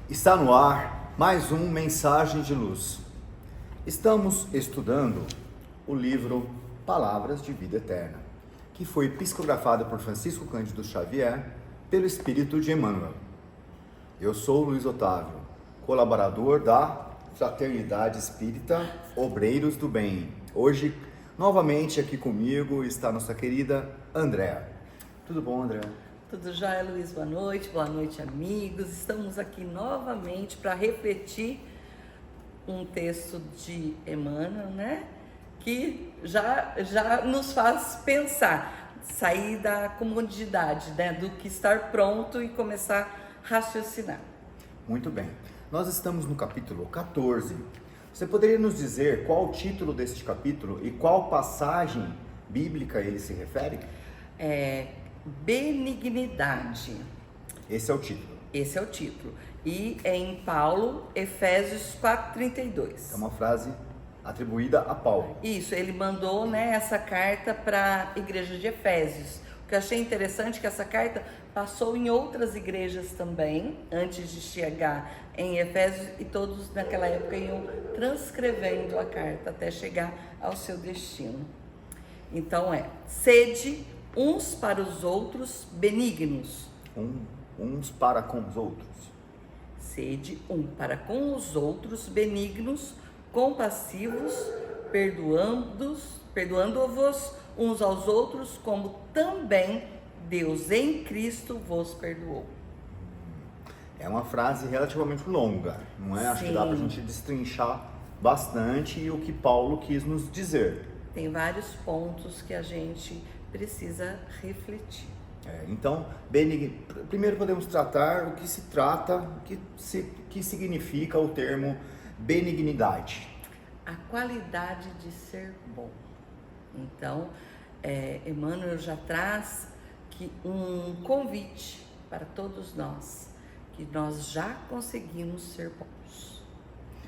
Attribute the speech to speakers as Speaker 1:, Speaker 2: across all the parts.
Speaker 1: Está no ar mais um Mensagem de Luz. Estamos estudando o livro Palavras de Vida Eterna, que foi psicografado por Francisco Cândido Xavier pelo Espírito de Emmanuel. Eu sou Luiz Otávio, colaborador da Fraternidade Espírita Obreiros do Bem. Hoje, novamente aqui comigo está nossa querida Andréa. Tudo bom, Andréa?
Speaker 2: Tudo jóia, Luiz? Boa noite, amigos. Estamos aqui novamente para refletir um texto de Emmanuel, né? Que já nos faz pensar, sair da comodidade, né? Do que estar pronto e começar a raciocinar.
Speaker 1: Muito bem. Nós estamos no capítulo 14. Você poderia nos dizer qual o título deste capítulo e qual passagem bíblica ele se refere?
Speaker 2: Benignidade.
Speaker 1: Esse é o título.
Speaker 2: Esse é o título. E é em Paulo, Efésios 4:32.
Speaker 1: É uma frase atribuída a Paulo.
Speaker 2: Isso, ele mandou, né, essa carta para a igreja de Efésios. O que eu achei interessante é que essa carta passou em outras igrejas também, antes de chegar em Efésios, e todos naquela época iam transcrevendo a carta até chegar ao seu destino. Então sede uns para os outros benignos.
Speaker 1: Uns para com os outros.
Speaker 2: Sede um para com os outros benignos, compassivos, perdoando-vos uns aos outros, como também Deus em Cristo vos perdoou.
Speaker 1: É uma frase relativamente longa, não é? Acho que dá para a gente destrinchar bastante o que Paulo quis nos dizer.
Speaker 2: Tem vários pontos que a gente precisa refletir.
Speaker 1: Então, primeiro podemos tratar o que se trata, o que significa o termo benignidade.
Speaker 2: A qualidade de ser bom. Então, Emmanuel já traz um convite para todos nós, que nós já conseguimos ser bons.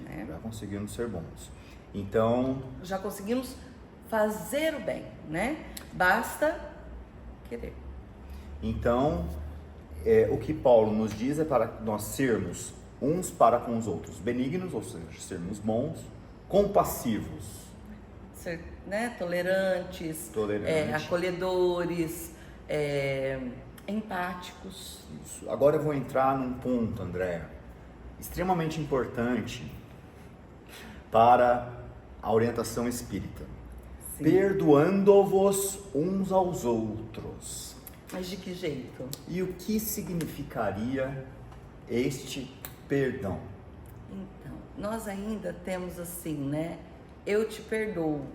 Speaker 2: Né?
Speaker 1: Já conseguimos ser bons. Então,
Speaker 2: já conseguimos fazer o bem, né? Basta querer.
Speaker 1: Então, o que Paulo nos diz é para nós sermos uns para com os outros benignos, ou seja, sermos bons, compassivos.
Speaker 2: Ser, né, tolerantes. Acolhedores, empáticos.
Speaker 1: Isso. Agora eu vou entrar num ponto, Andréa, extremamente importante para a orientação espírita. Sim. Perdoando-vos uns aos outros.
Speaker 2: Mas de que jeito?
Speaker 1: E o que significaria este perdão?
Speaker 2: Então, nós ainda temos assim, né? Eu te perdoo.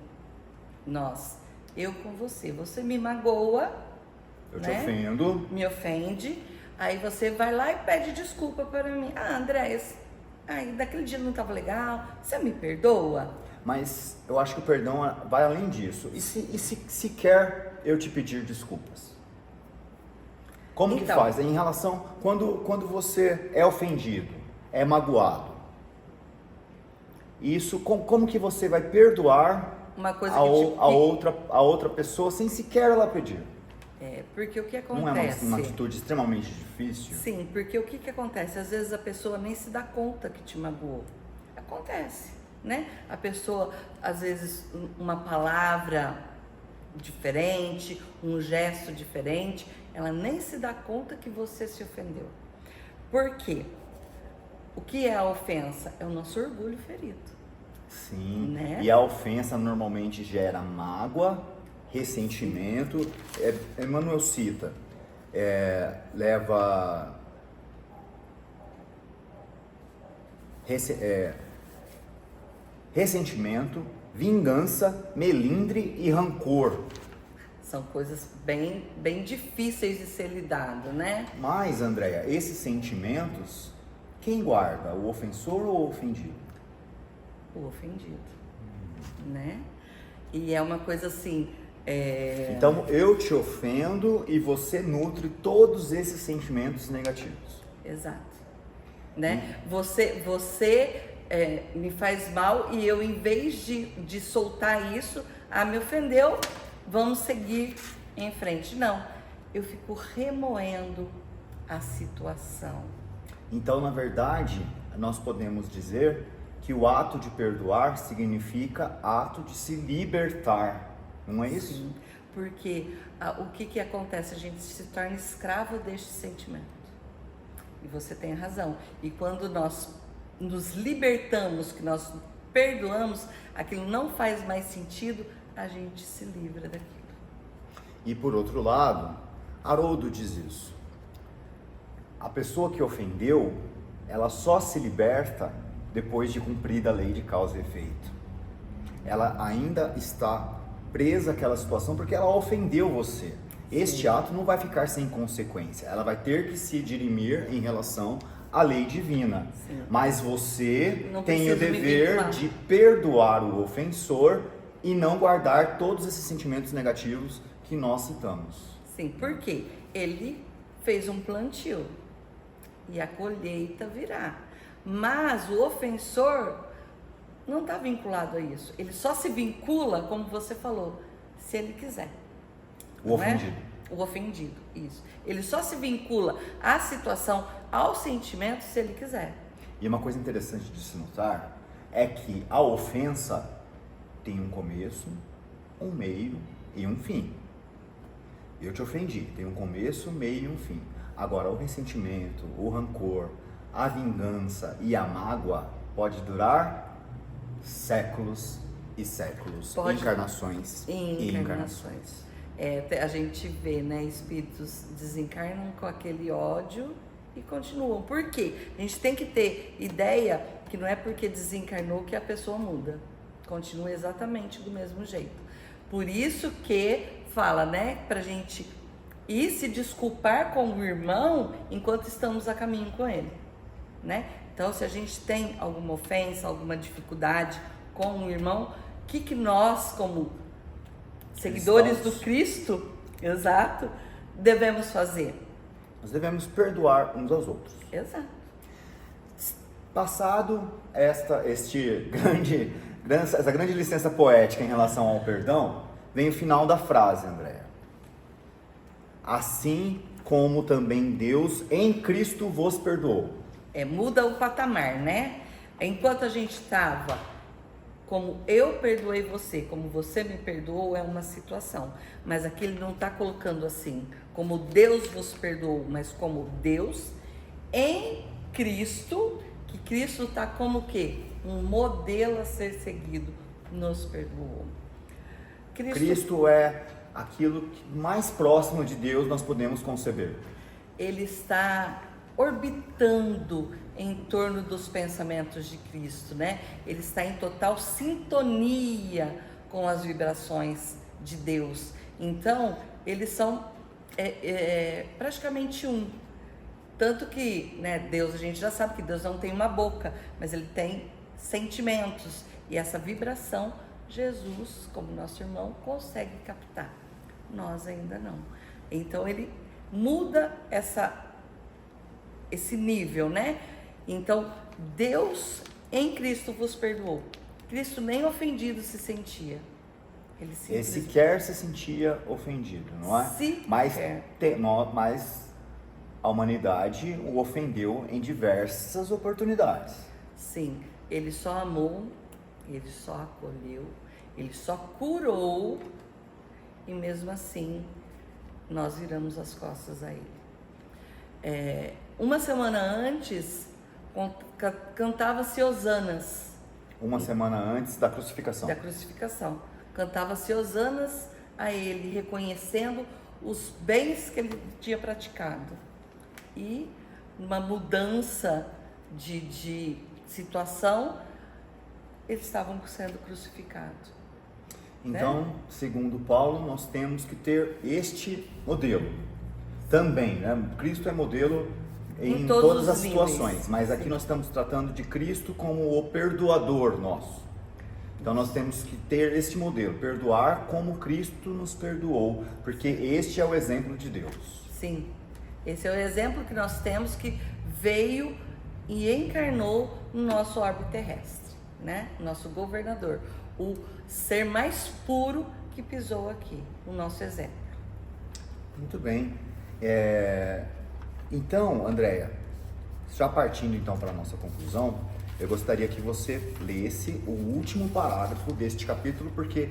Speaker 2: Eu com você. Você me magoa.
Speaker 1: Eu te ofendo.
Speaker 2: Me ofende. Aí você vai lá e pede desculpa para mim. André, daquele dia não estava legal. Você me perdoa?
Speaker 1: Mas eu acho que o perdão vai além disso. E se quer eu te pedir desculpas? Como que faz? Em relação, quando você é ofendido, é magoado, isso, como que você vai perdoar
Speaker 2: uma coisa
Speaker 1: a outra pessoa sem sequer ela pedir?
Speaker 2: Porque o que acontece...
Speaker 1: Não é uma atitude extremamente difícil?
Speaker 2: Sim, porque o que acontece? Às vezes a pessoa nem se dá conta que te magoou. Acontece, né? A pessoa, às vezes, uma palavra diferente, um gesto diferente, ela nem se dá conta que você se ofendeu. Por quê? O que é a ofensa? É o nosso orgulho ferido.
Speaker 1: Sim,
Speaker 2: né?
Speaker 1: E a ofensa normalmente gera mágoa, ressentimento. Emmanuel cita, leva ressentimento, vingança, melindre e rancor.
Speaker 2: São coisas bem difíceis de ser lidado, né?
Speaker 1: Mas, Andréa, esses sentimentos, quem guarda? O ofensor ou o ofendido?
Speaker 2: O ofendido, né? E é uma coisa assim...
Speaker 1: Então, eu te ofendo e você nutre todos esses sentimentos negativos.
Speaker 2: Exato. Né? Você me faz mal e eu, em vez de soltar isso, me ofendeu, vamos seguir em frente. Não, eu fico remoendo a situação.
Speaker 1: Então, na verdade, nós podemos dizer que o ato de perdoar significa ato de se libertar, não é isso?
Speaker 2: Sim, porque o que acontece? A gente se torna escravo deste sentimento. E você tem razão. E quando nós nos libertamos, que nós perdoamos, aquilo não faz mais sentido, a gente se livra daquilo.
Speaker 1: E por outro lado, Haroldo diz isso. A pessoa que ofendeu, ela só se liberta depois de cumprida a lei de causa e efeito. Ela ainda está presa àquela situação porque ela ofendeu você. Este ato não vai ficar sem consequência. Ela vai ter que se dirimir em relação à lei divina.
Speaker 2: Sim.
Speaker 1: Mas você
Speaker 2: Não
Speaker 1: tem o
Speaker 2: precisa me
Speaker 1: dever
Speaker 2: vincular.
Speaker 1: de perdoar o ofensor e não guardar todos esses sentimentos negativos que nós citamos.
Speaker 2: Sim, porque ele fez um plantio e a colheita virá. Mas o ofensor não está vinculado a isso. Ele só se vincula, como você falou, se ele quiser.
Speaker 1: O
Speaker 2: não
Speaker 1: ofendido.
Speaker 2: É? O ofendido, isso. Ele só se vincula à situação, ao sentimento, se ele quiser.
Speaker 1: E uma coisa interessante de se notar é que a ofensa tem um começo, um meio e um fim. Eu te ofendi, tem um começo, meio e um fim. Agora, o ressentimento, o rancor, a vingança e a mágoa pode durar séculos e séculos,
Speaker 2: Pode.
Speaker 1: encarnações e
Speaker 2: Encarnações. A gente vê, né, espíritos desencarnam com aquele ódio e continuam. Por quê? A gente tem que ter ideia que não é porque desencarnou que a pessoa muda. Continua exatamente do mesmo jeito. Por isso que fala, né, pra gente ir se desculpar com o irmão enquanto estamos a caminho com ele, né? Então, se a gente tem alguma ofensa, alguma dificuldade com o irmão, o que nós, como seguidores do Cristo, exato, devemos fazer?
Speaker 1: Nós devemos perdoar uns aos outros.
Speaker 2: Exato.
Speaker 1: Passado essa grande licença poética em relação ao perdão, vem o final da frase, Andréa. Assim como também Deus em Cristo vos perdoou.
Speaker 2: Muda o patamar, né? Enquanto a gente estava como eu perdoei você, como você me perdoou, é uma situação. Mas aqui ele não está colocando assim, como Deus vos perdoou, mas como Deus em Cristo, que Cristo está como o quê? Um modelo a ser seguido, nos perdoou.
Speaker 1: Cristo é aquilo que mais próximo de Deus nós podemos conceber.
Speaker 2: Ele está orbitando em torno dos pensamentos de Cristo, né? Ele está em total sintonia com as vibrações de Deus. Então, eles são praticamente um. Tanto que, né, Deus, a gente já sabe que Deus não tem uma boca, mas ele tem sentimentos. E essa vibração, Jesus, como nosso irmão, consegue captar. Nós ainda não. Então, ele muda esse nível, né? Então, Deus em Cristo vos perdoou. Cristo nem ofendido se sentia. Ele
Speaker 1: sequer se sentia ofendido, não é? Mas a humanidade o ofendeu em diversas oportunidades.
Speaker 2: Sim, ele só amou, ele só acolheu, ele só curou, e mesmo assim nós viramos as costas a ele. Uma semana antes cantava-se hosanas.
Speaker 1: Uma semana antes da crucificação.
Speaker 2: Cantava-se hosanas a ele, reconhecendo os bens que ele tinha praticado. E uma mudança de situação, eles estavam sendo crucificados.
Speaker 1: Então, né? Segundo Paulo, nós temos que ter este modelo também, né? Cristo é modelo em todas as situações, mas aqui nós estamos tratando de Cristo como o perdoador nosso. Então nós temos que ter este modelo, perdoar como Cristo nos perdoou, porque este é o exemplo de Deus.
Speaker 2: Sim, esse é o exemplo que nós temos, que veio e encarnou no nosso orbe terrestre, né? Nosso governador, o ser mais puro que pisou aqui, o nosso exemplo.
Speaker 1: Muito bem. Então, Andréa, Já partindo então para a nossa conclusão, eu gostaria que você lesse o último parágrafo deste capítulo, porque,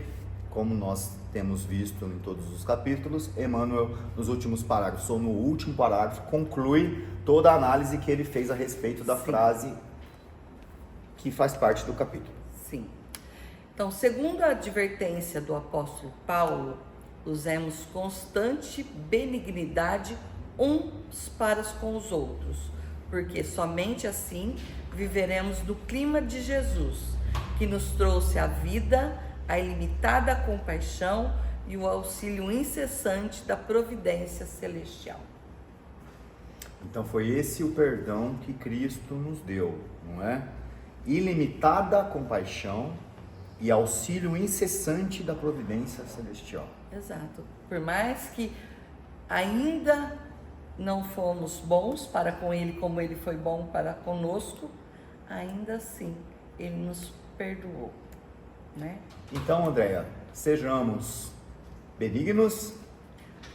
Speaker 1: como nós temos visto em todos os capítulos, Emmanuel, nos últimos parágrafos, ou no último parágrafo, conclui toda a análise que ele fez a respeito da frase que faz parte do capítulo.
Speaker 2: Sim. Então, segundo a advertência do apóstolo Paulo, usemos constante benignidade uns para com os outros, porque somente assim viveremos no clima de Jesus, que nos trouxe a vida, a ilimitada compaixão e o auxílio incessante da providência celestial.
Speaker 1: Então foi esse o perdão que Cristo nos deu, não é? Ilimitada compaixão e auxílio incessante da providência celestial.
Speaker 2: Exato. Por mais que ainda não fomos bons para com Ele como Ele foi bom para conosco, ainda assim Ele nos perdoou, né?
Speaker 1: Então, Andréia, sejamos benignos,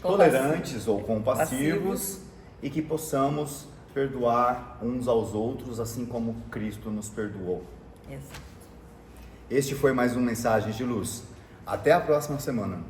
Speaker 1: tolerantes ou compassivos e que possamos perdoar uns aos outros, assim como Cristo nos perdoou.
Speaker 2: Exato.
Speaker 1: Este foi mais um Mensagens de Luz. Até a próxima semana.